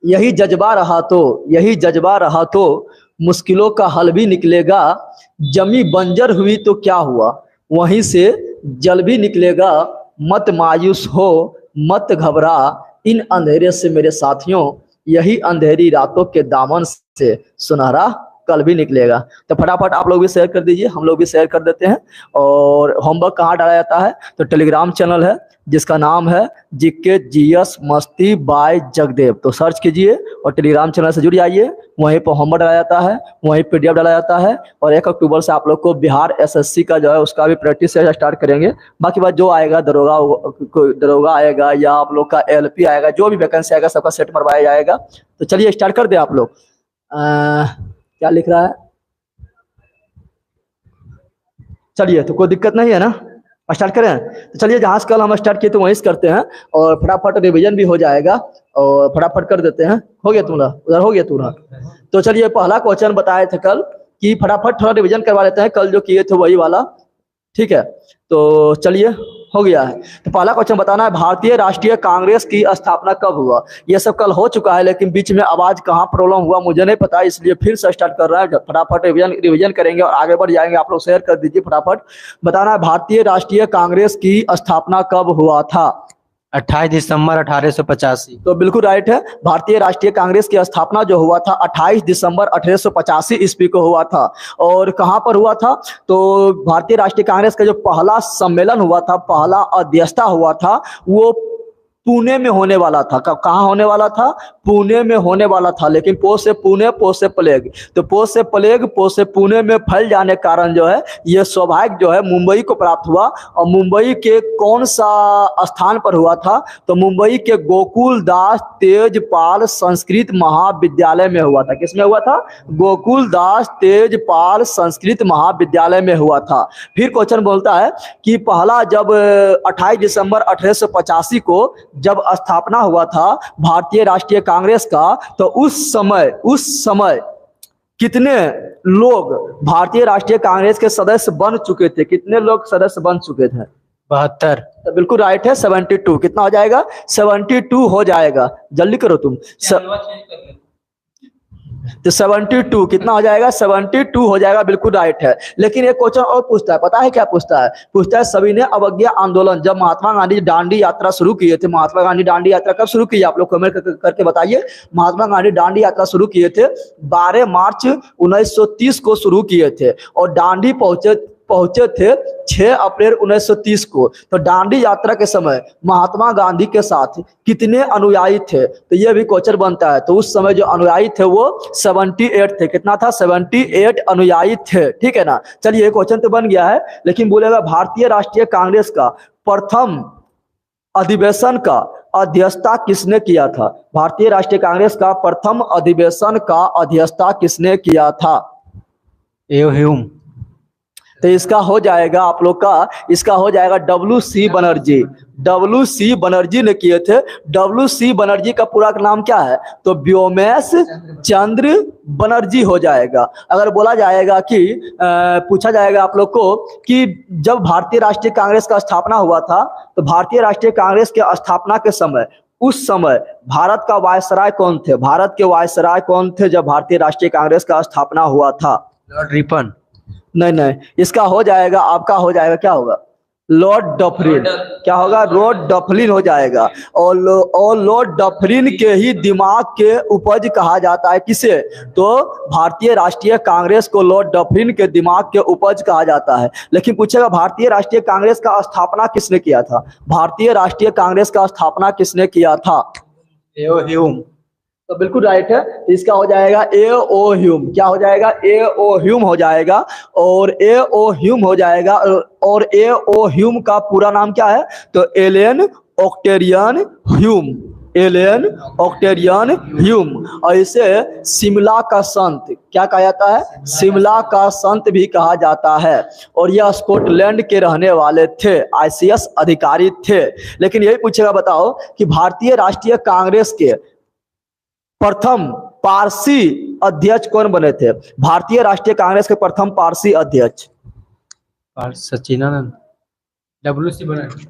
यही जज्बा रहा तो मुश्किलों का हल भी निकलेगा। जमी बंजर हुई तो क्या हुआ, वहीं से जल भी निकलेगा। मत मायूस हो, मत घबरा, इन अंधेरे से मेरे साथियों, यही अंधेरी रातों के दामन से सुनहरा कल भी निकलेगा। तो फटाफट आप लोग भी शेयर कर दीजिए, हम लोग भी शेयर कर देते हैं। और होमवर्क कहाँ डाला जाता है, तो टेलीग्राम चैनल है जिसका नाम है जीके जीएस मस्ती बाय जगदेव, तो सर्च कीजिए और टेलीग्राम चैनल से जुड़ जाइए। वहीं पर होमवर्क डाला जाता है, वहीं पीडीएफ डाला जाता है। और 1 अक्टूबर से आप लोग को बिहार एसएससी का जो है उसका भी प्रैक्टिस स्टार्ट करेंगे। बाकी बात जो आएगा, दरोगा आएगा या आप लोग का एलपी आएगा, जो भी वैकेंसी आएगा सबका सेट मरवाया जाएगा। तो चलिए स्टार्ट कर दे आप लोग। क्या लिख रहा है, चलिए तो कोई दिक्कत नहीं है ना, स्टार्ट करें। तो चलिए जहाँ से कल हम स्टार्ट किए तो वहीं से करते हैं और फटाफट रिवीजन भी हो जाएगा और फटाफट कर देते हैं। हो गया तुम्हारा, उधर हो गया तुम्हारा। तो चलिए पहला क्वेश्चन बताए थे कल कि फटाफट थोड़ा रिवीजन करवा लेते हैं, कल जो किए थे वही वाला, ठीक है। तो चलिए हो गया है। तो पहला क्वेश्चन बताना है, भारतीय राष्ट्रीय कांग्रेस की स्थापना कब हुआ। ये सब कल हो चुका है लेकिन बीच में आवाज कहाँ प्रॉब्लम हुआ मुझे नहीं पता, इसलिए फिर से स्टार्ट कर रहा है। फटाफट रिवीजन करेंगे और आगे बढ़ जाएंगे। आप लोग शेयर कर दीजिए फटाफट। बताना है भारतीय राष्ट्रीय कांग्रेस की स्थापना कब हुआ था। 28 दिसंबर 1885। तो बिल्कुल राइट है। भारतीय राष्ट्रीय कांग्रेस की स्थापना जो हुआ था 28 दिसंबर 1885 ईस्वी को हुआ था। और कहां पर हुआ था, तो भारतीय राष्ट्रीय कांग्रेस का जो पहला सम्मेलन हुआ था, पहला अध्यक्षता हुआ था, वो पुणे में होने वाला था। कहाँ होने वाला था, पुणे में होने वाला था। लेकिन पो से पुणे, पो से प्लेग, तो पो से प्लेग, पो से पुणे में फैल जाने के कारण जो है ये सौभाग्य जो है मुंबई को प्राप्त हुआ। और मुंबई के कौन सा स्थान पर हुआ था, तो मुंबई के गोकुल दास तेजपाल संस्कृत महाविद्यालय में हुआ था। किसमें हुआ था, गोकुल दास तेजपाल संस्कृत महाविद्यालय में हुआ था। फिर क्वेश्चन बोलता है कि पहला जब 28 दिसंबर 1885 को जब स्थापना हुआ था भारतीय राष्ट्रीय कांग्रेस का, तो उस समय कितने लोग भारतीय राष्ट्रीय कांग्रेस के सदस्य बन चुके थे, कितने लोग सदस्य बन चुके थे। 72। तो बिल्कुल राइट है, 72। कितना हो जाएगा, 72 हो जाएगा। जल्दी करो तुम। तो 72 कितना हो जाएगा, 72 हो जाएगा, बिल्कुल राइट है। लेकिन एक क्वेश्चन और पूछता है, पता है क्या पूछता है, पूछता है सविनय अवज्ञा आंदोलन जब महात्मा गांधी दांडी यात्रा शुरू किए थे, महात्मा गांधी दांडी यात्रा कब शुरू की, आप लोग कमेंट करके बताइए। महात्मा गांधी दांडी यात्रा शुरू किए थे 12 मार्च 1930 को शुरू किए थे और दांडी पहुंचे थे 6 अप्रैल 1930 को। तो दांडी यात्रा के समय महात्मा गांधी के साथ कितने अनुयायी थे, तो ये भी क्वेश्चन बनता है। तो उस समय जो अनुयायी थे वो 78 थे। कितना था, 78 अनुयायी थे, ठीक है ना। चलिए क्वेश्चन तो बन गया है, लेकिन बोलेगा भारतीय राष्ट्रीय कांग्रेस का प्रथम अधिवेशन का अध्यक्षता किसने किया था। भारतीय राष्ट्रीय कांग्रेस का प्रथम अधिवेशन का अध्यक्षता किसने किया था। ह्यूम। तो इसका हो जाएगा आप लोग का, इसका हो जाएगा WC बनर्जी। WC बनर्जी ने किए थे। WC बनर्जी का पूरा नाम क्या है, तो व्योमेश चंद्र बनर्जी हो जाएगा। अगर बोला जाएगा कि पूछा जाएगा आप लोग को कि जब भारतीय राष्ट्रीय कांग्रेस का स्थापना हुआ था, तो भारतीय राष्ट्रीय कांग्रेस के स्थापना के समय, उस समय भारत का वायसराय कौन थे, भारत के वायसराय कौन थे जब भारतीय राष्ट्रीय कांग्रेस का स्थापना हुआ था। Lord Ripon. नहीं, इसका हो जाएगा, आपका हो जाएगा, क्या होगा, लॉर्ड डफरिन। क्या होगा, लॉर्ड डफरिन हो जाएगा। और लॉर्ड डफरिन के ही दिमाग के उपज कहा जाता है किसे, तो भारतीय राष्ट्रीय कांग्रेस को लॉर्ड डफरिन के दिमाग के उपज कहा जाता है। लेकिन पूछेगा भारतीय राष्ट्रीय कांग्रेस का स्थापना किसने किया था, भारतीय राष्ट्रीय कांग्रेस का स्थापना किसने किया था। ह्यूम। तो बिल्कुल राइट है। इसका हो जाएगा A.O. ह्यूम। क्या हो जाएगा, A.O. ह्यूम हो जाएगा। और A.O. ह्यूम हो जाएगा। और A.O. ह्यूम का पूरा नाम क्या है, तो एलेन ऑक्टेरियन ह्यूम, एलेन ऑक्टेरियन ह्यूम। और इसे शिमला का संत क्या कहा जाता है, शिमला का संत भी कहा जाता है। और यह स्कॉटलैंड के रहने वाले थे, ICS अधिकारी थे। लेकिन यही पूछेगा, बताओ कि भारतीय राष्ट्रीय कांग्रेस के प्रथम पारसी अध्यक्ष कौन बने थे, भारतीय राष्ट्रीय कांग्रेस के प्रथम पारसी अध्यक्ष। सचिनानंद। WC बनर्जी।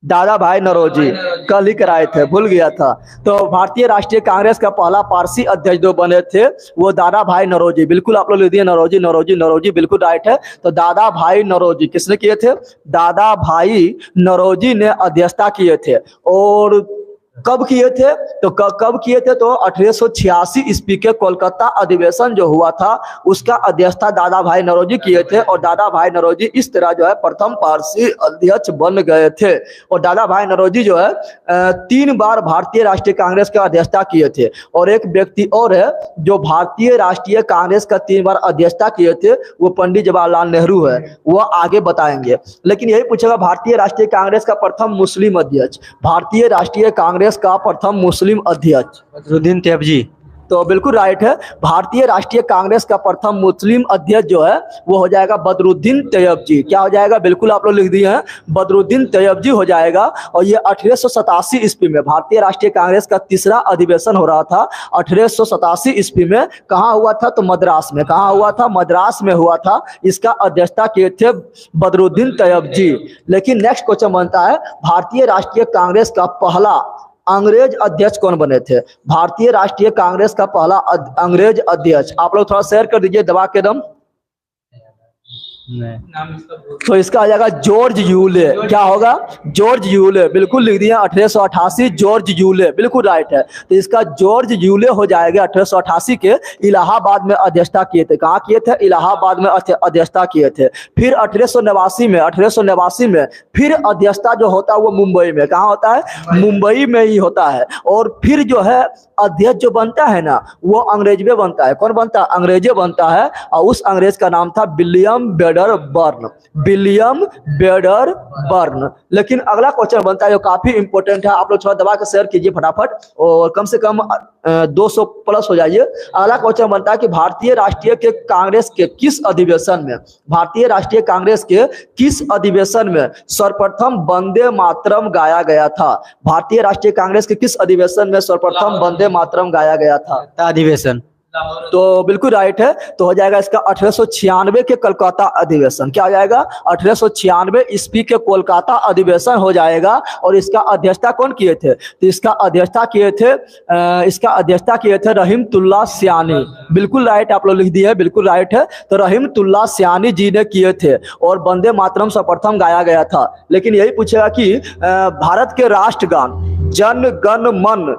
दादा भाई नौरोजी। कल ही कराए थे, भूल गया था। तो भारतीय राष्ट्रीय कांग्रेस का पहला पारसी अध्यक्ष जो बने थे वो दादा भाई नौरोजी। बिल्कुल आप लोग लिख दिए नौरोजी नौरोजी नौरोजी, बिल्कुल राइट है। तो दादा भाई नौरोजी किसने किए थे? दादा भाई नौरोजी ने अध्यक्षता किए थे। और कब किए थे? तो कब किए थे? तो 1886 ईस्वी के कोलकाता अधिवेशन जो हुआ था उसका अध्यक्षता दादा भाई नौरोजी किए थे। और दादा भाई नौरोजी इस तरह जो है प्रथम पारसी अध्यक्ष बन गए थे। और दादा भाई नौरोजी जो है 3 बार भारतीय राष्ट्रीय कांग्रेस का अध्यक्षता किए थे। और एक व्यक्ति और है जो भारतीय राष्ट्रीय कांग्रेस का 3 बार अध्यक्षता किए थे, वो पंडित जवाहरलाल नेहरू है, वो आगे बताएंगे। लेकिन यही पूछेगा भारतीय राष्ट्रीय कांग्रेस का प्रथम मुस्लिम अध्यक्ष, भारतीय राष्ट्रीय कांग्रेस का प्रथम मुस्लिम अध्यक्ष बदरुद्दीन तैयबजी। तो बिल्कुल राइट है। भारतीय राष्ट्रीय कांग्रेस का प्रथम मुस्लिम अध्यक्ष जो है वो हो जाएगा बदरुद्दीन तैयबजी। क्या हो जाएगा? बिल्कुल आप लोग लिख दिए हैं, बदरुद्दीन तैयबजी हो जाएगा। और ये 1887 ईस्वी में भारतीय राष्ट्रीय कांग्रेस का तीसरा अधिवेशन हो रहा था। 1887 ईस्वी में कहाँ हुआ था? तो मद्रास में। कहाँ हुआ था? मद्रास में हुआ था। इसका अध्यक्षता किए थे बदरुद्दीन तैयबजी। लेकिन नेक्स्ट क्वेश्चन बनता है, भारतीय राष्ट्रीय कांग्रेस का पहला अंग्रेज अध्यक्ष कौन बने थे? भारतीय राष्ट्रीय कांग्रेस का पहला अंग्रेज अध्यक्ष आप लोग थोड़ा शेयर कर दीजिए दबा के दम। तो इसका आ जाएगा जॉर्ज यूले। क्या होगा? George Yule. बिल्कुल लिख दिया 1888 जॉर्ज यूले, बिल्कुल राइट है। तो इसका जॉर्ज यूले हो जाएगा। 1888 के इलाहाबाद में अध्यक्षता किए थे। कहाँ किए थे? इलाहाबाद में अध्यक्षता किए थे। फिर 1889 में फिर अध्यक्षता जो होता है वो मुंबई में। कहाँ होता है? मुंबई में ही होता है। और फिर जो है अध्यक्ष जो बनता है ना वो अंग्रेज में बनता है। कौन बनता है? अंग्रेजे बनता है। और उस अंग्रेज का नाम था विलियम बेडर बर्न। विलियम बेडर बर्न। लेकिन अगला क्वेश्चन बनता है जो काफी इंपॉर्टेंट है, आप लोग थोड़ा दबा के शेयर कीजिए फटाफट और कम से कम 200 प्लस हो जाइए। अगला क्वेश्चन बनता है कि भारतीय राष्ट्रीय के कांग्रेस के किस अधिवेशन में, भारतीय राष्ट्रीय कांग्रेस के किस अधिवेशन में सर्वप्रथम वंदे मातरम गाया गया था? भारतीय राष्ट्रीय कांग्रेस के किस अधिवेशन में सर्वप्रथम वंदे मातरम गाया गया था? अधिवेशन। तो बिल्कुल राइट है। तो हो जाएगा इसका 1896 के कोलकाता अधिवेशन। क्या हो जाएगा? 1896 ईस्वी के कोलकाता अधिवेशन हो जाएगा। और इसका अध्यक्षता कौन किए थे? तो इसका अध्यक्षता किए थे रहीमतुल्लाह सियानी। बिल्कुल राइट, आप लोग लिख दिए, बिल्कुल राइट है। तो रहीमतुल्लाह सियानी जी ने किए थे और वंदे मातरम सर्वप्रथम गाया गया था। लेकिन यही पूछेगा कि भारत के राष्ट्रगान जन गण मन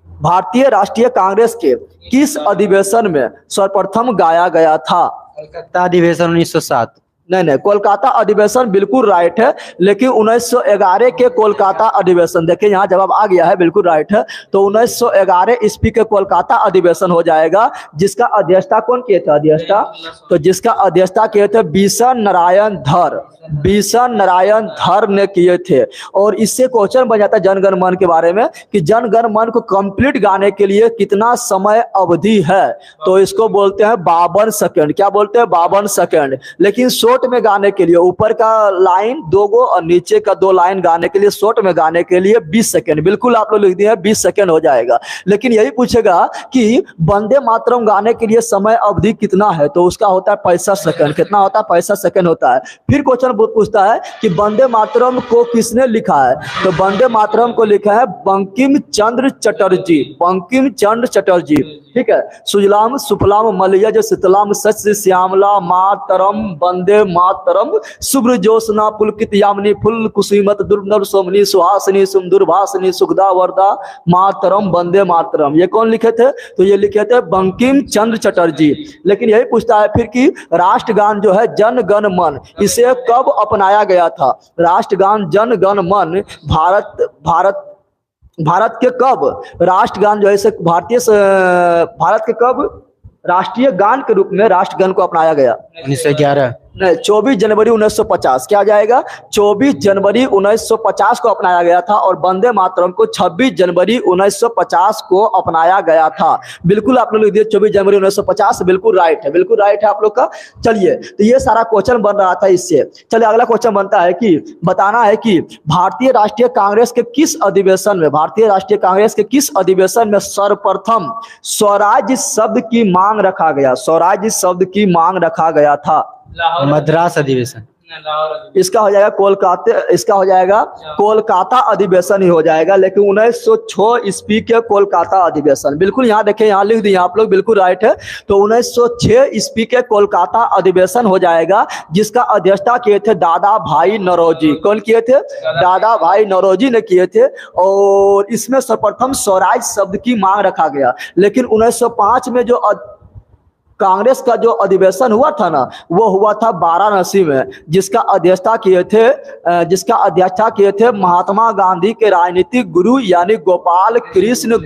भारतीय राष्ट्रीय कांग्रेस के किस अधिवेशन में सर्वप्रथम गाया गया था? कलकत्ता अधिवेशन 1907। नहीं, कोलकाता अधिवेशन बिल्कुल राइट है। लेकिन 1911 के कोलकाता अधिवेशन, देखिए यहाँ जवाब आ गया है, बिल्कुल राइट है। तो 1911 ईस्वी के कोलकाता अधिवेशन हो जाएगा। जिसका अध्यक्षता कौन किए थे? अध्यक्षता तो जिसका अध्यक्षता किए थे बिशन नारायण धर। बिशन नारायण धर ने किए थे। और इससे क्वेश्चन बन जाता है जनगण मन के बारे में कि जनगण मन को कंप्लीट गाने के लिए कितना समय अवधि है? तो इसको बोलते हैं 52 सेकंड। क्या बोलते हैं? 52 सेकंड। लेकिन शॉर्ट में गाने के लिए ऊपर का लाइन 2 गो और नीचे का 2 लाइन गाने के लिए, शॉर्ट में गाने के लिए 20 सेकंड। बिल्कुल आप लोग लिख दिए 20 सेकंड हो जाएगा। लेकिन यही पूछेगा कि वंदे मातरम गाने के लिए समय अवधि कितना है? तो उसका होता है 65 सेकंड। कितना होता है? 65 सेकंड होता है। फिर क्वेश्चन पूछता है कि वंदे मातरम को किसने लिखा है? तो वंदे मातरम को लिखा है बंकिम चंद्र चटर्जी। बंकिम चंद्र चटर्जी, ठीक है। सुजलाम सुफलाम मलयज शीतलाम सस्य श्यामला मातरम वंदे मातरम शुभ्र ज्योत्सना पुलकित यामिनी फुल कुसुमत दुर्नव सोमनी सुहासिनी सुमधुरभासिनी सुखदा वरदा मातरम वंदे मातरम। ये कौन लिखे थे? तो ये लिखे थे बंकिम चंद्र चटर्जी। लेकिन यही पूछता है फिर कि राष्ट्रगान जो है जन गण मन, इसे कब अपनाया गया था? राष्ट्रगान जन गण मन भारत के कब राष्ट्रगान जो है भारत के कब राष्ट्रीय गान के रूप में राष्ट्रगान को अपनाया गया? 1911। नहीं, 24 जनवरी 1950। क्या जाएगा? 24 जनवरी 1950 को अपनाया गया था। और वंदे मातरम को 26 जनवरी 1950 को अपनाया गया था। बिल्कुल आप लोग लिख दिए 24 जनवरी 1950। बिल्कुल राइट है, बिल्कुल राइट है आप लोग का। चलिए, तो ये सारा क्वेश्चन बन रहा था इससे। चलिए अगला क्वेश्चन बनता है कि बताना है कि भारतीय राष्ट्रीय कांग्रेस के किस अधिवेशन में, भारतीय राष्ट्रीय कांग्रेस के किस अधिवेशन में सर्वप्रथम स्वराज शब्द की मांग रखा गया? स्वराज शब्द की मांग रखा गया था? मद्रास अधिवेशन। इसका हो जाएगा कोलकाता अधिवेशन ही हो जाएगा, लेकिन 1906 ईस्वी के कोलकाता अधिवेशन। बिल्कुल यहाँ देखें, यहाँ लिख दिए आप लोग, बिल्कुल राइट है। तो 1906 ईस्वी के कोलकाता अधिवेशन हो जाएगा, जिसका अध्यक्षता किए थे दादा भाई नौरोजी। कौन किए थे? दादा भाई नौरोजी ने किए थे। और इसमें सर्वप्रथम स्वराज शब्द की मांग रखा गया। लेकिन 1905 में जो कांग्रेस का जो अधिवेशन हुआ था ना, वो हुआ था वाराणसी में, जिसका अध्यक्षता किए थे महात्मा गांधी के राजनीतिक गुरु यानी गोपाल कृष्ण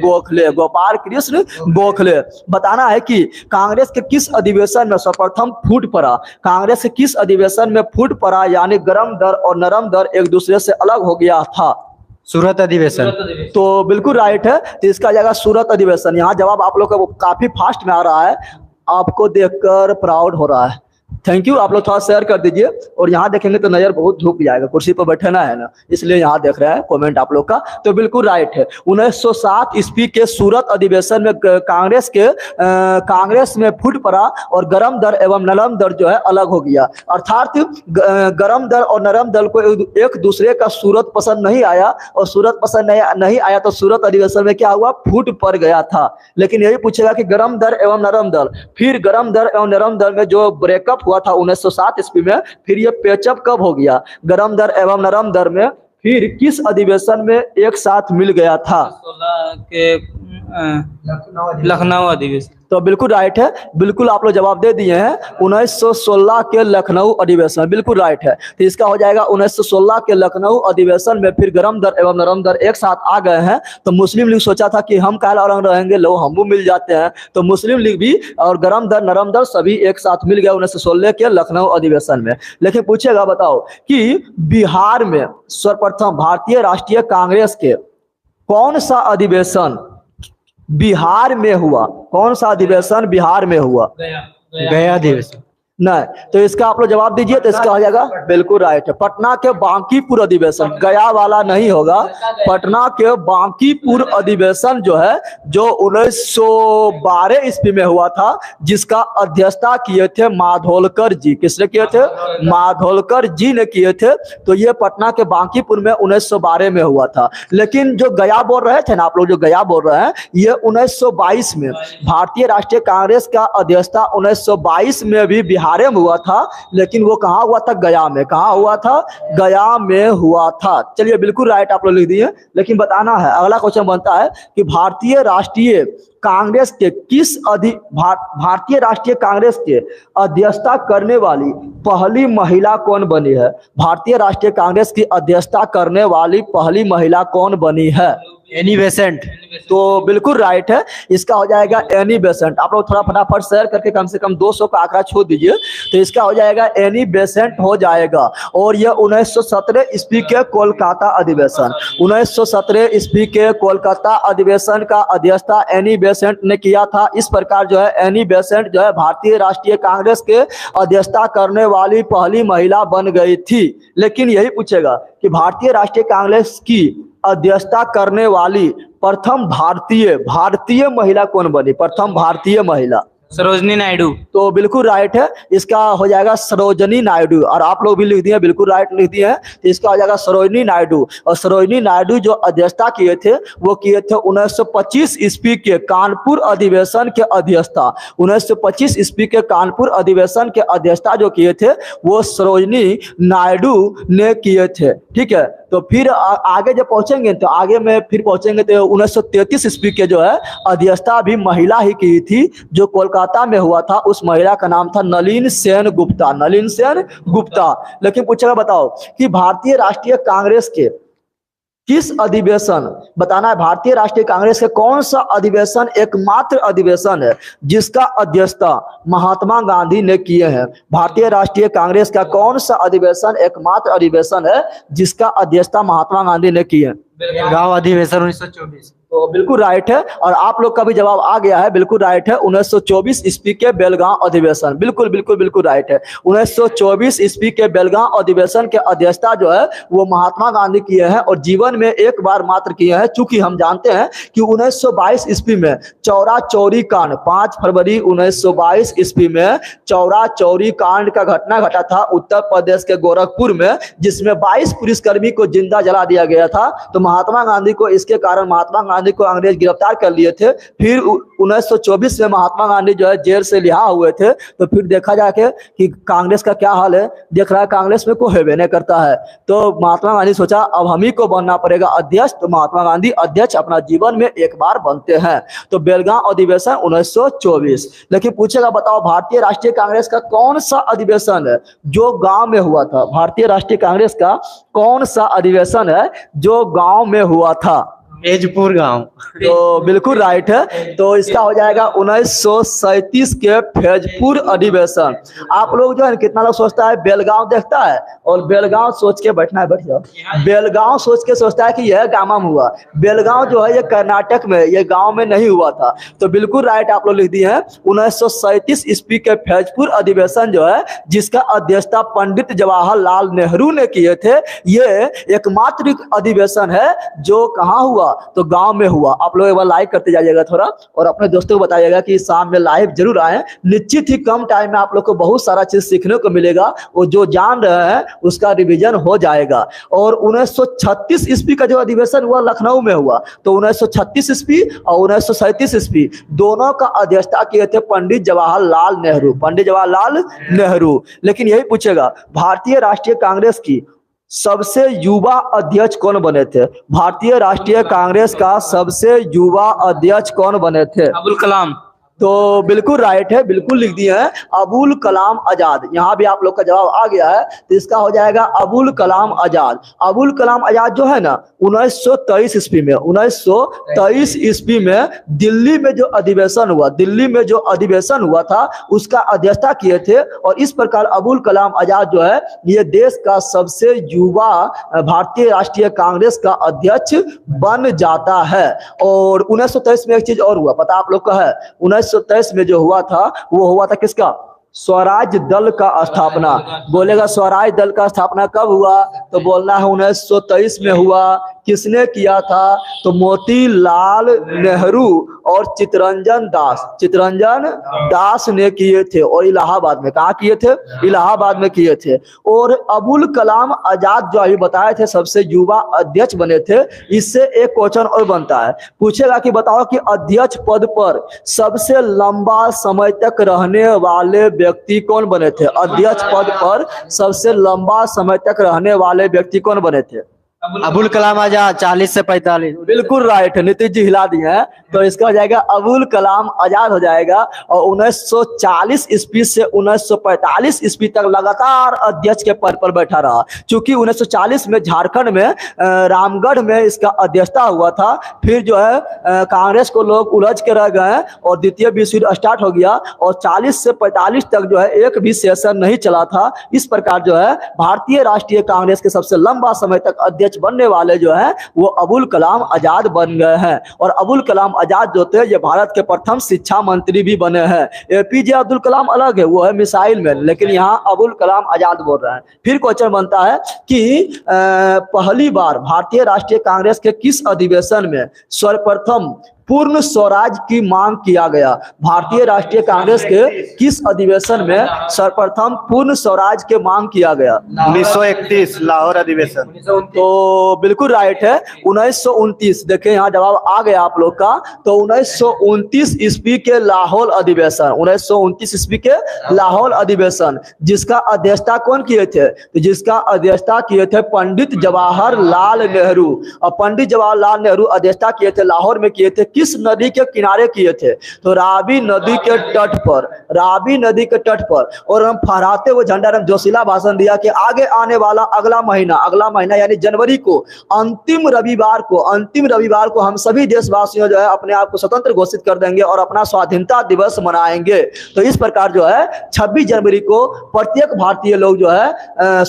गोखले। बताना है कि कांग्रेस के किस अधिवेशन में सर्वप्रथम फूट पड़ा, कांग्रेस के किस अधिवेशन में फूट पड़ा, यानी गरम दर और नरम दर एक दूसरे से अलग हो गया था। सूरत अधिवेशन। तो बिल्कुल राइट है, तो इसका जाएगा सूरत अधिवेशन। यहाँ जवाब आप लोग का काफी फास्ट में आ रहा है, आपको देखकर प्राउड हो रहा है। Thank you. आप लोग थोड़ा शेयर कर दीजिए। और यहाँ देखेंगे तो नजर बहुत झुक जाएगा, कुर्सी पर बैठना है ना, इसलिए यहाँ देख रहे हैं कमेंट आप लोग का। तो बिल्कुल राइट है, 1907 ईस्वी के सूरत अधिवेशन में कांग्रेस में फूट पड़ा और गरम दर एवं नरम दर जो है अलग हो गया। अर्थात गरम दर और नरम दर को एक दूसरे का सूरत पसंद नहीं आया, और सूरत पसंद नहीं आया तो सूरत अधिवेशन में क्या हुआ? फूट पड़ गया था। लेकिन यही पूछेगा कि गरम दर एवं नरम दर, फिर गरम दर एवं नरम दर में जो ब्रेकअप हुआ था 1907 ईस्वी में, फिर ये पेचअप कब हो गया? गरम दर एवं नरम दर में फिर किस अधिवेशन में एक साथ मिल गया था? 16 के लखनऊ अधिवेशन। तो बिल्कुल राइट है, बिल्कुल आप लोग जवाब दे दिए हैं, 1916 के लखनऊ अधिवेशन। बिल्कुल राइट है, तो इसका हो जाएगा 1916 के लखनऊ अधिवेशन में फिर गरम दर एवं नरम दर एक साथ आ गए हैं। तो मुस्लिम लीग सोचा था कि हम काला रंग रहेंगे, लो हम मिल जाते हैं, तो मुस्लिम लीग भी और गरम दर नरम दर सभी एक साथ मिल गया 1916 के लखनऊ अधिवेशन में। लेकिन पूछेगा, बताओ कि बिहार में सर्वप्रथम भारतीय राष्ट्रीय कांग्रेस के कौन सा अधिवेशन बिहार में हुआ? कौन सा अधिवेशन बिहार में हुआ? गया अधिवेशन। नहीं, तो इसका आप लोग जवाब दीजिए। तो इसका हो जाएगा बिल्कुल राइट है, पटना के बांकीपुर अधिवेशन। गया वाला नहीं होगा, पटना के बांकीपुर अधिवेशन जो है, जो 1912 ईस्वी में हुआ था, जिसका अध्यक्षता किए थे माधोलकर जी। किसने किए थे? माधोलकर जी ने किए थे। तो ये पटना के बांकीपुर में 1912 में हुआ था। लेकिन जो गया बोल रहे थे ना आप लोग, जो गया बोल रहे हैं, ये 1922 में भारतीय राष्ट्रीय कांग्रेस का अध्यक्षता 1922 में भी बिहार में हुआ था। लेकिन वो कहाँ हुआ था? गया में। कहाँ हुआ था? गया में हुआ था। चलिए बिल्कुल राइट आप लोग लिख दिए। लेकिन बताना है, अगला क्वेश्चन बनता है कि भारतीय राष्ट्रीय कांग्रेस के भारतीय राष्ट्रीय कांग्रेस के अध्यक्षता करने वाली पहली महिला कौन बनी है? भारतीय राष्ट्रीय कांग्रेस की अध्यक्षता करने वाली पहली महिला कौन बनी है? Annie Besant. तो बिल्कुल राइट है, इसका हो जाएगा एनी बेसेंट। आप लोग थोड़ा फटाफट शेयर करके कम से कम 200 का आंकड़ा छोड़ दीजिए। तो इसका हो जाएगा एनी बेसेंट हो जाएगा। और यह 1917 ईस्वी के कोलकाता अधिवेशन, 1917 ईस्वी के कोलकाता अधिवेशन का अध्यक्षता एनी बेसेंट ने किया था। इस प्रकार जो है एनी बेसेंट जो है भारतीय राष्ट्रीय कांग्रेस के अध्यक्षता करने वाली पहली महिला बन गई थी। लेकिन यही पूछेगा कि भारतीय राष्ट्रीय कांग्रेस की अध्यक्षता करने वाली प्रथम भारतीय महिला कौन बनी? प्रथम भारतीय महिला सरोजनी नायडू। तो बिल्कुल राइट है, इसका हो जाएगा सरोजनी नायडू। और आप लोग भी लिख दिए, बिल्कुल राइट लिख दिए हैं। तो इसका हो जाएगा सरोजनी नायडू। और सरोजनी नायडू जो अध्यक्षता किए थे, वो किए थे 1925 ईस्वी के कानपुर अधिवेशन के अध्यक्षता। 1925 ईस्वी के कानपुर अधिवेशन के अध्यक्षता जो किए थे, वो सरोजनी नायडू ने किए थे। ठीक है, तो फिर आगे जब पहुंचेंगे तो आगे में फिर पहुंचेंगे तो 1933 ईस्वी के जो है अध्यक्षता भी महिला ही की थी, जो कोलकाता में हुआ था। उस महिला का नाम था नलिन सेन गुप्ता। नलिन सेन गुप्ता। लेकिन पूछेगा, बताओ कि भारतीय राष्ट्रीय कांग्रेस के किस अधिवेशन, बताना है भारतीय राष्ट्रीय कांग्रेस के कौन सा अधिवेशन एकमात्र अधिवेशन है जिसका अध्यक्षता महात्मा गांधी ने किए हैं? भारतीय राष्ट्रीय कांग्रेस का कौन सा अधिवेशन एकमात्र अधिवेशन है जिसका अध्यक्षता महात्मा गांधी ने किए हैं? बेलगांव अधिवेशन 1924। तो बिल्कुल राइट है और आप लोग का भी जवाब आ गया है, बिल्कुल राइट है। 1924 ईस्वी के बेलगांव अधिवेशन, बिल्कुल बिल्कुल बिल्कुल राइट है। 1924 ईस्वी के बेलगांव अधिवेशन के अध्यक्षता जो है वो महात्मा गांधी किए हैं और जीवन में एक बार मात्र किए हैं, चूंकि हम जानते हैं कि 1922 ईस्वी में चौरा चौरी कांड, 5 फरवरी 1922 ईस्वी में चौरा चौरी कांड का घटना घटा था उत्तर प्रदेश के गोरखपुर में, जिसमें 22 पुलिसकर्मी को जिंदा जला दिया गया था। तो महात्मा गांधी को इसके कारण महात्मा गांधी को अंग्रेज गिरफ्तार कर लिए थे। फिर 1924 में महात्मा गांधी जो है जेल से रिहा हुए थे। तो फिर देखा जाके कि कांग्रेस का क्या हाल है, देख रहा है कांग्रेस में कोई हेबे नहीं करता है। तो महात्मा गांधी सोचा अब हम ही को बनना पड़ेगा अध्यक्ष। तो महात्मा गांधी अध्यक्ष अपना जीवन में एक बार बनते हैं। तो बेलगांव अधिवेशन 1924। लेकिन पूछेगा बताओ भारतीय राष्ट्रीय कांग्रेस का कौन सा अधिवेशन है जो गांव में हुआ था? भारतीय राष्ट्रीय कांग्रेस का कौन सा अधिवेशन है जो गांव में हुआ था? मेजपुर गांव। तो बिल्कुल राइट है। तो इसका हो जाएगा 1937 के फैजपुर अधिवेशन। आप लोग जो है कितना लोग सोचता है बेलगांव देखता है और बेलगांव सोच के बैठना है, बैठ जाओ। बेलगांव सोच के सोचता है कि यह गांव में हुआ। बेलगांव जो है ये कर्नाटक में, ये गांव में नहीं हुआ था। तो बिल्कुल राइट आप लोग लिख दिए हैं। 1937 ईस्वी के फैजपुर अधिवेशन जो है जिसका अध्यक्षता पंडित जवाहरलाल नेहरू ने किए थे, ये एकमात्र अधिवेशन है जो कहाँ हुआ? तो गांव में हुआ। आप लोग एक बार लाइक करते जाइएगा थोड़ा और अपने दोस्तों को बताइएगा कि शाम में लाइव जरूर आए। निश्चित ही कम टाइम में आप लोग को बहुत सारा चीज सीखने को मिलेगा और जो जान रहे हैं उसका रिवीजन हो जाएगा। और 1936 ईस्वी का जो अधिवेशन हुआ लखनऊ में हुआ। तो 1936 ईस्वी और 1937 ईस्वी दोनों का अध्यक्षता किए थे पंडित जवाहरलाल नेहरू, पंडित जवाहरलाल नेहरू। लेकिन यही पूछेगा भारतीय राष्ट्रीय कांग्रेस की सबसे युवा अध्यक्ष कौन बने थे? भारतीय राष्ट्रीय कांग्रेस का सबसे युवा अध्यक्ष कौन बने थे? अब्दुल कलाम। तो बिल्कुल राइट है, बिल्कुल लिख दिए हैं अबुल कलाम आजाद। यहाँ भी आप लोग का जवाब आ गया है। तो इसका हो जाएगा अबुल कलाम आजाद। अबुल कलाम आजाद जो है ना 1923 ईस्वी में, 1923 ईस्वी में दिल्ली में जो अधिवेशन हुआ, दिल्ली में जो अधिवेशन हुआ था उसका अध्यक्षता किए थे। और इस प्रकार अबुल कलाम आजाद जो है ये देश का सबसे युवा भारतीय राष्ट्रीय कांग्रेस का अध्यक्ष बन जाता है। और 1923 में एक चीज और हुआ, पता आप लोग का है? 1923 में जो हुआ था वो हुआ था किसका? स्वराज दल का स्थापना। बोलेगा स्वराज दल का स्थापना कब हुआ? तो बोलना है 1923 में हुआ। किसने किया था? तो मोतीलाल नेहरू और चित्तरंजन दास ने किए थे। और इलाहाबाद में, कहाँ किए थे? इलाहाबाद में किए थे। और अबुल कलाम आजाद जो अभी बताए थे सबसे युवा अध्यक्ष बने थे। इससे एक क्वेश्चन और बनता है, पूछेगा कि बताओ कि अध्यक्ष पद पर सबसे लंबा समय तक रहने वाले व्यक्ति कौन बने थे? अध्यक्ष पद पर सबसे लंबा समय तक रहने वाले व्यक्ति कौन बने थे? अबुल कलाम आजाद 40 से 45। बिल्कुल राइट है, नीतीश जी हिला दिए हैं। तो इसका हो जाएगा अबुल कलाम आजाद हो जाएगा। और 1940 ईस्वी से 1945 ईस्वी तक लगातार अध्यक्ष के पद पर बैठा रहा। चूंकि 1940 में झारखंड में रामगढ़ में इसका अध्यक्षता हुआ था। फिर जो है कांग्रेस को लोग उलझ के रह गए और द्वितीय विश्व युद्ध स्टार्ट हो गया और 40 से 45 तक जो है एक भी सेशन नहीं चला था। इस प्रकार जो है भारतीय राष्ट्रीय कांग्रेस के सबसे लंबा समय तक अध्यक्ष बनने वाले जो है वो अबुल कलाम आजाद बन गए हैं। और अबुल कलाम आजाद जो थे ये भारत के प्रथम शिक्षा मंत्री भी बने हैं। एपीजे अब्दुल कलाम अलग है, वो है मिसाइल मैन, लेकिन यहाँ अबुल कलाम आजाद बोल रहे हैं। फिर क्वेश्चन बनता है कि पहली बार भारतीय राष्ट्रीय कांग्रेस के किस अधिवेशन में सर्वप्रथम पूर्ण स्वराज की मांग किया गया? भारतीय राष्ट्रीय कांग्रेस के किस अधिवेशन में सर्वप्रथम पूर्ण स्वराज के मांग किया गया? 1931 लाहौर अधिवेशन। तो बिल्कुल राइट है 1929। देखें यहाँ जवाब आ गया आप लोग का। तो 1929 ईस्वी के लाहौर अधिवेशन, 1929 ईस्वी के लाहौर अधिवेशन जिसका अध्यक्षता कौन किए थे? तो जिसका अध्यक्षता किए थे पंडित जवाहरलाल नेहरू। और पंडित जवाहरलाल नेहरू अध्यक्षता किए थे, लाहौर में किए थे। किस नदी के किनारे किए थे? तो रावी नदी के तट पर, रावी नदी के तट पर। और हम फहराते हुए झंडा रंग जोशीला भाषण दिया कि आगे आने वाला अगला महीना यानी जनवरी को, अंतिम रविवार को हम सभी देशवासियों जो है अपने आप को स्वतंत्र घोषित कर देंगे और अपना स्वाधीनता दिवस मनाएंगे। तो इस प्रकार जो है 26 जनवरी को प्रत्येक भारतीय लोग जो है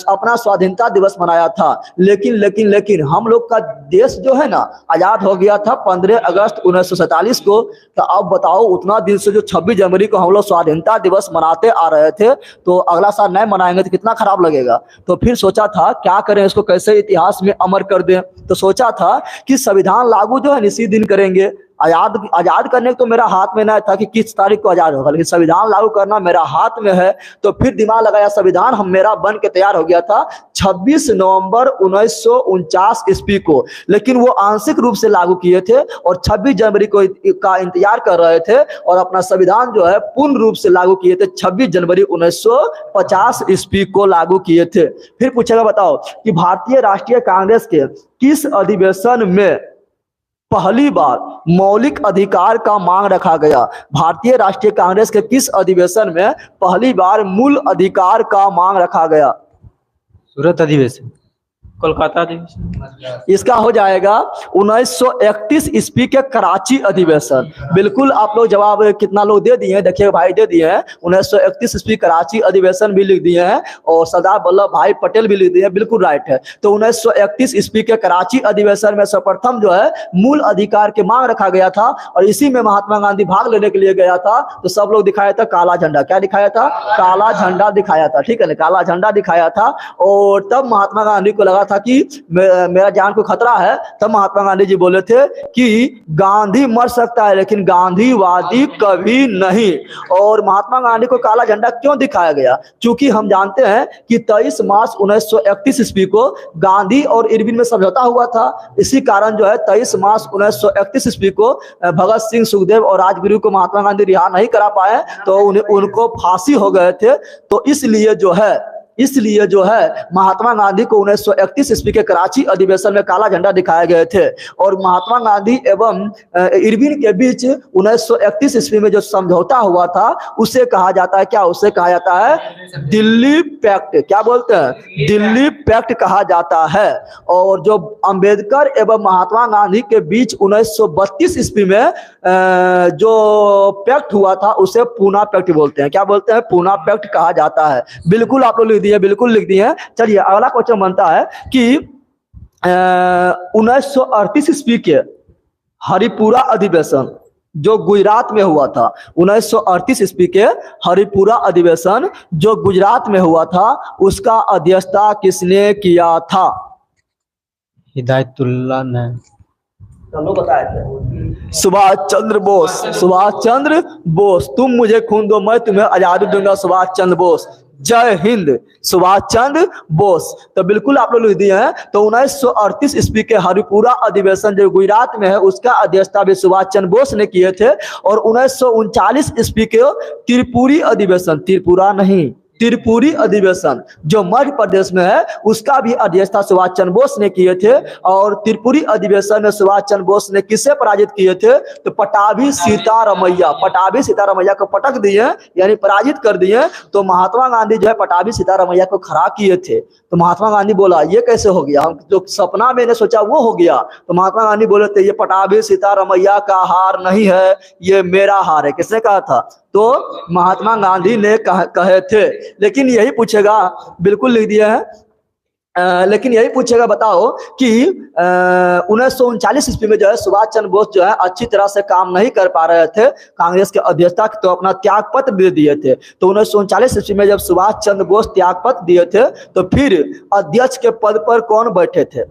अपना स्वाधीनता दिवस मनाया था। लेकिन हम लोग का देश जो है ना आजाद हो गया था 15 अगस्त 1947 को। तो अब बताओ उतना दिन से जो 26 जनवरी को हम लोग स्वाधीनता दिवस मनाते आ रहे थे, तो अगला साल नहीं मनाएंगे तो कितना खराब लगेगा। तो फिर सोचा था क्या करें, इसको कैसे इतिहास में अमर कर दें। तो सोचा था कि संविधान लागू जो है इसी दिन करेंगे। आजाद करने को तो मेरा हाथ में नहीं था कि किस तारीख को आजाद होगा, लेकिन संविधान लागू करना मेरा हाथ में है। तो फिर दिमाग लगाया, संविधान हम मेरा बन के तैयार हो गया था 26 नवंबर 1949 ईस्वी को, लेकिन वो आंशिक रूप से लागू किए थे और 26 जनवरी को का इंतजार कर रहे थे और अपना संविधान जो है पूर्ण रूप से लागू किए थे 26 जनवरी 1950 ईस्वी को लागू किए थे। फिर पूछेगा बताओ कि भारतीय राष्ट्रीय कांग्रेस के किस अधिवेशन में पहली बार मौलिक अधिकार का मांग रखा गया? भारतीय राष्ट्रीय कांग्रेस के किस अधिवेशन में पहली बार मूल अधिकार का मांग रखा गया? सूरत अधिवेशन। कोलकाता अधिवेशन। इसका हो जाएगा 1931 ईस्वी के कराची अधिवेशन। बिल्कुल आप लोग जवाब कितना लोग दे दिए हैं, देखिए भाई दे दिए हैं 1931 ईस्वी कराची अधिवेशन भी लिख दिए हैं और सरदार वल्लभ भाई पटेल भी लिख दिए हैं, बिल्कुल राइट है। तो 1931 ईस्वी के कराची अधिवेशन में सर्वप्रथम जो है मूल अधिकार की मांग रखा गया था और इसी में महात्मा गांधी भाग लेने के लिए गया था। तो सब लोग दिखाया था काला झंडा, क्या दिखाया था? काला झंडा दिखाया था, ठीक है ना, काला झंडा दिखाया था। और तब महात्मा गांधी को लगा था कि मेरा जान को खतरा है। तब महात्मा गांधी जी बोले थे कि गांधी मर सकता है लेकिन गांधीवादी कभी नहीं। और महात्मा गांधी को काला झंडा क्यों दिखाया गया? क्योंकि हम जानते हैं कि 23 मार्च 1931 ईस्वी को गांधी और इरविन में समझौता हुआ था। इसी कारण जो है 23 मार्च 1931 ईस्वी को भगत सिंह, सुखदेव और राजगुरु को महात्मा गांधी रिहा नहीं करा पाए, तो उनको फांसी हो गए थे। तो इसलिए जो है महात्मा गांधी को 1931 ईस्वी के कराची अधिवेशन में काला झंडा दिखाए गए थे। और महात्मा गांधी एवं इरविन के बीच 1931 ईस्वी में जो समझौता हुआ था उसे कहा जाता है क्या? उसे कहा जाता है दिल्ली पैक्ट। क्या बोलते हैं? दिल्ली पैक्ट कहा जाता है। और जो अंबेडकर एवं महात्मा गांधी के बीच 1932 ईस्वी में जो पैक्ट हुआ था उसे पूना पैक्ट बोलते हैं। क्या बोलते हैं? पूना पैक्ट कहा जाता है। बिल्कुल आप लोग बिल्कुल लिख दिए। चलिए अगला क्वेश्चन बनता है कि 1938 ईस्वी के हरिपुरा अधिवेशन जो गुजरात में हुआ था, 1938 ईस्वी के हरिपुरा अधिवेशन जो गुजरात में हुआ था उसका अध्यक्षता किसने किया था? हिदायतुल्लाह ने। चलो बताए थे सुभाष चंद्र बोस। सुभाष चंद्र बोस, तुम मुझे खून दो मैं तुम्हें आजादी दूंगा, सुभाष चंद्र बोस। जय हिंद, सुभाष चंद्र बोस। तो बिल्कुल आप लोग लिख दिए हैं। तो 1938 ईस्वी के हरिपुरा अधिवेशन जो गुजरात में है उसका अध्यक्षता भी सुभाष चंद्र बोस ने किए थे। और 1939 ईस्वी के त्रिपुरी अधिवेशन, त्रिपुरा नहीं त्रिपुरी अधिवेशन जो मध्य प्रदेश में है उसका भी अध्यक्षता सुभाष चंद्र बोस ने किए थे। और त्रिपुरी अधिवेशन में सुभाष चंद्र बोस ने किसे पराजित किए थे? तो पटाभी सीतारमैया को पटक दिए यानी पराजित कर दिए। तो महात्मा गांधी जो है पटाभी सीतारमैया को खड़ा किए थे। तो महात्मा गांधी बोला ये कैसे हो गया, हम जो सपना मैंने सोचा वो हो गया। तो महात्मा गांधी बोले थे ये पटाभी सीतारमैया का हार नहीं है, ये मेरा हार है। किसने कहा था? तो महात्मा गांधी ने कहे थे। लेकिन यही पूछेगा, बिल्कुल लिख दिया है। लेकिन यही पूछेगा बताओ कि 1939 ईस्वी में जो है सुभाष चंद्र बोस जो है अच्छी तरह से काम नहीं कर पा रहे थे कांग्रेस के अध्यक्षता, तो अपना त्याग पत्र दे दिए थे। तो 1939 ईस्वी में जब सुभाष चंद्र बोस त्याग पत्र दिए थे तो फिर अध्यक्ष के पद पर कौन बैठे थे?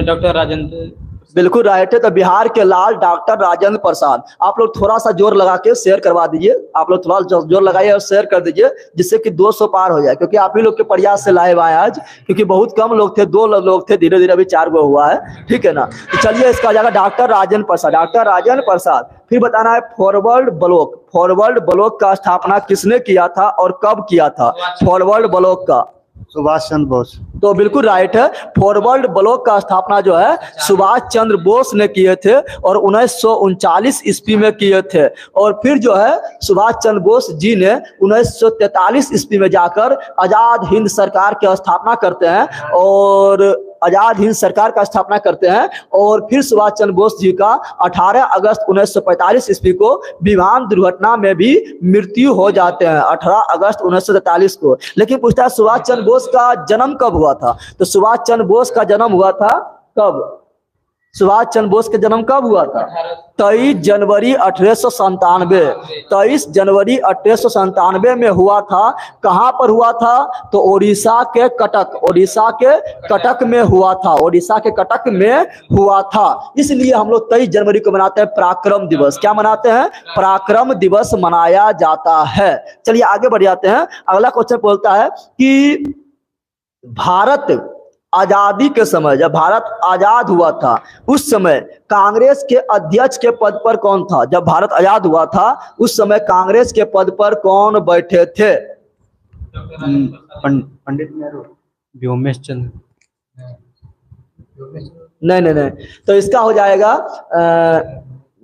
डॉक्टर राजेंद्र। बिल्कुल राइट है। तो बिहार के लाल डॉक्टर राजेंद्र प्रसाद। आप लोग थोड़ा सा जोर लगा के शेयर करवा दीजिए, आप लोग थोड़ा जोर लगाइए और शेयर कर दीजिए जिससे कि 200 पार हो जाए, क्योंकि आप ही लोग के प्रयास से लाइव आए आज, क्योंकि बहुत कम लोग थे, 2 लोग थे, धीरे धीरे अभी 4 गो हुआ है, ठीक है ना। तो चलिए इसका जाएगा डॉक्टर राजेंद्र प्रसाद। डॉक्टर राजेंद्र प्रसाद। फिर बताना है फॉरवर्ड ब्लॉक। फॉरवर्ड ब्लॉक का स्थापना किसने किया था और कब किया था? फॉरवर्ड ब्लॉक का सुभाष चंद्र बोस। तो बिल्कुल राइट है। फॉरवर्ड ब्लॉक का स्थापना जो है सुभाष चंद्र बोस ने किए थे और 1939 ईस्वी में किए थे। और फिर जो है सुभाष चंद्र बोस जी ने 1943 ईस्वी में जाकर आजाद हिंद सरकार की स्थापना करते हैं और आजाद हिंद सरकार का स्थापना करते हैं। और फिर सुभाष चंद्र बोस जी का 18 अगस्त 1945 ईस्वी को विमान दुर्घटना में भी मृत्यु हो जाते हैं, 18 अगस्त 1943 को। लेकिन पूछता है सुभाष चंद्र बोस का जन्म कब हुआ था? तो सुभाष चंद्र बोस का जन्म हुआ था कब? सुभाष चंद्र बोस का जन्म कब हुआ था? 23 जनवरी 1897। 23 जनवरी 1897 में हुआ था। कहां पर हुआ था? तो ओडिशा के कटक, ओडिशा के कटक में हुआ था, ओडिशा के कटक में हुआ था। इसलिए हम लोग 23 जनवरी को मनाते हैं पराक्रम दिवस। क्या मनाते हैं? पराक्रम दिवस मनाया जाता है। चलिए आगे बढ़ जाते हैं। अगला क्वेश्चन बोलता है कि भारत आजादी के समय, जब भारत आजाद हुआ था उस समय कांग्रेस के अध्यक्ष के पद पर कौन था? जब भारत आजाद हुआ था उस समय कांग्रेस के पद पर कौन बैठे थे? पंडित नेहरू, व्योमेश चंद्र। नहीं, तो इसका हो जाएगा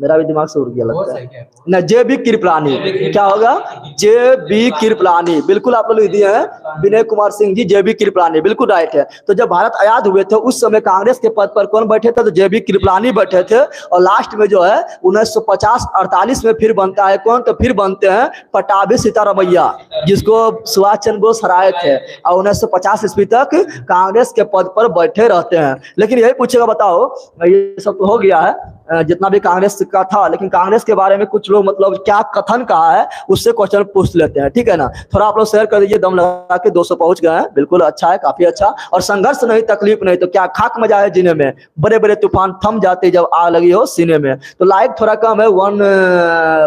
मेरा भी दिमाग से उड़ गया लगता है ना, जे.बी. कृपलानी। क्या होगा? जे.बी. कृपलानी। बिल्कुल आप लोग लिख दिए हैं, विनय कुमार सिंह जी, जे.बी. कृपलानी, बिल्कुल राइट है। तो जब भारत आजाद हुए थे उस समय कांग्रेस के पद पर कौन बैठे थे? तो जे.बी. कृपलानी बैठे थे। और लास्ट में जो है 1950-48 में फिर बनता है कौन? तो फिर बनते हैं पटाभी सीतारमैया, जिसको सुभाष चंद्र बोस हराए थे और 1950 ईस्वी तक कांग्रेस के पद पर बैठे रहते हैं। लेकिन यही पूछेगा, बताओ ये सब तो हो गया है जितना भी कांग्रेस का था, लेकिन कांग्रेस के बारे में कुछ लोग मतलब क्या कथन कहा है उससे क्वेश्चन पूछ लेते हैं, ठीक है ना। थोड़ा आप लोग शेयर कर दीजिए। दम लगा के 200 पहुंच गए हैं, बिल्कुल अच्छा है, काफी अच्छा। और संघर्ष नहीं, तकलीफ नहीं, तो क्या खाक मजा है जीने में। बड़े बड़े तूफान थम जाते जब आग लगी हो सीने में। तो लाइक थोड़ा कम है,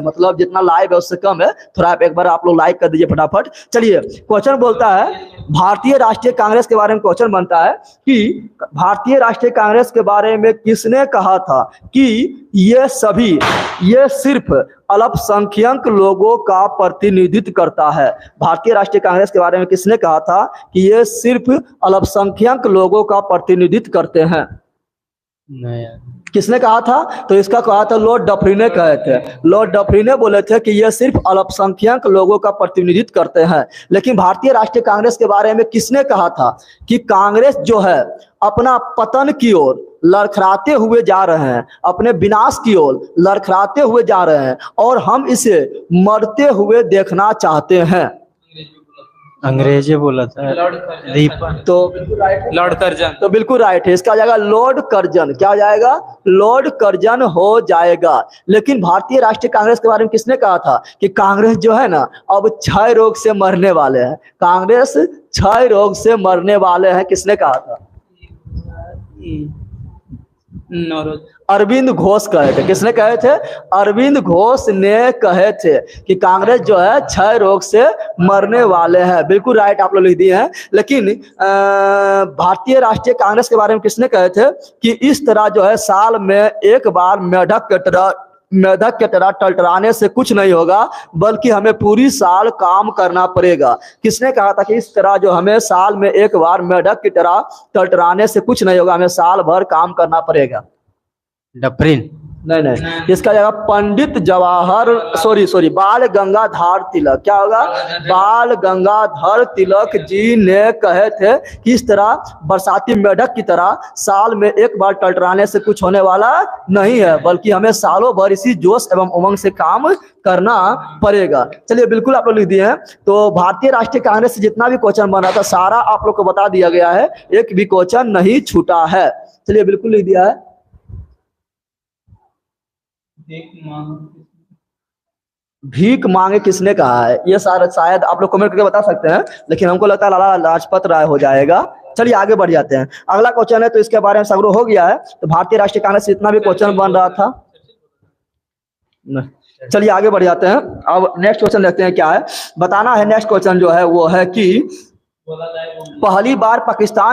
मतलब जितना लाइव है उससे कम है। थोड़ा एक बार आप लोग लाइक कर दीजिए फटाफट। चलिए क्वेश्चन बोलता है, भारतीय राष्ट्रीय कांग्रेस के बारे में क्वेश्चन बनता है कि भारतीय राष्ट्रीय कांग्रेस के बारे में किसने कहा था कि ये सिर्फ अल्पसंख्यक लोगों का प्रतिनिधित्व करता है? भारतीय राष्ट्रीय कांग्रेस के बारे में किसने कहा था कि ये सिर्फ अल्पसंख्यक लोगों का प्रतिनिधित्व करते हैं? नहीं, किसने कहा था? तो इसका कहा था लॉर्ड डफरी ने कहे थे। लॉर्ड डफरी ने बोले थे कि ये सिर्फ अल्पसंख्यक लोगों का प्रतिनिधित्व करते हैं। लेकिन भारतीय राष्ट्रीय कांग्रेस के बारे में किसने कहा था कि कांग्रेस जो है अपना पतन की ओर लड़खड़ाते हुए जा रहे हैं, अपने विनाश की ओर लड़खड़ाते हुए जा रहे हैं और हम इसे मरते हुए देखना चाहते हैं? अंग्रेजी बोला था तो लॉर्ड कर्जन। तो बिल्कुल राइट है। इसका हो जाएगा लॉर्ड कर्जन। क्या हो जाएगा? लॉर्ड कर्जन हो जाएगा। लेकिन भारतीय राष्ट्रीय कांग्रेस के बारे में किसने कहा था कि कांग्रेस जो है ना अब क्षय रोग से मरने वाले हैं? कांग्रेस क्षय रोग से मरने वाले हैं, किसने कहा था? अरविंद घोष कहे थे। किसने कहे थे? अरविंद घोष ने कहे थे कि कांग्रेस जो है क्षय रोग से मरने वाले हैं। बिल्कुल राइट आप लोग लिख दिए हैं। लेकिन भारतीय राष्ट्रीय कांग्रेस के बारे में किसने कहे थे कि इस तरह जो है साल में एक बार मेढक के तरह टलटलाने से कुछ नहीं होगा, बल्कि हमें पूरी साल काम करना पड़ेगा? किसने कहा था कि इस तरह जो हमें साल में एक बार मेढक की तरह टलटलाने से कुछ नहीं होगा, हमें साल भर काम करना पड़ेगा? डफरिन। नहीं, इसका जगह पंडित बाल गंगाधर तिलक। क्या होगा? बाल गंगाधर तिलक जी ने कहे थे कि इस तरह बरसाती मेढक की तरह साल में एक बार टलटलाने से कुछ होने वाला नहीं है, बल्कि हमें सालों भर इसी जोश एवं उमंग से काम करना पड़ेगा। चलिए बिल्कुल आप लोग लिख दिए हैं। तो भारतीय राष्ट्रीय कांग्रेस से जितना भी क्वेश्चन बना था सारा आप लोग को बता दिया गया है, एक भी क्वेश्चन नहीं छूटा है। चलिए बिल्कुल लिख दिया है। भीख मांगे किसने कहा है? ये सारा शायद आप लोग कमेंट करके बता सकते हैं, लेकिन हमको लगता है लाला लाजपत राय हो जाएगा। चलिए आगे बढ़ जाते हैं। अगला क्वेश्चन है, तो इसके बारे में सगरो हो गया है। तो भारतीय राष्ट्रीय कांग्रेस से जितना भी क्वेश्चन बन रहा था, चलिए आगे बढ़ जाते हैं। अब नेक्स्ट क्वेश्चन देखते हैं क्या है। बताना है नेक्स्ट क्वेश्चन जो है वो है कि पहली बार पाकिस्तान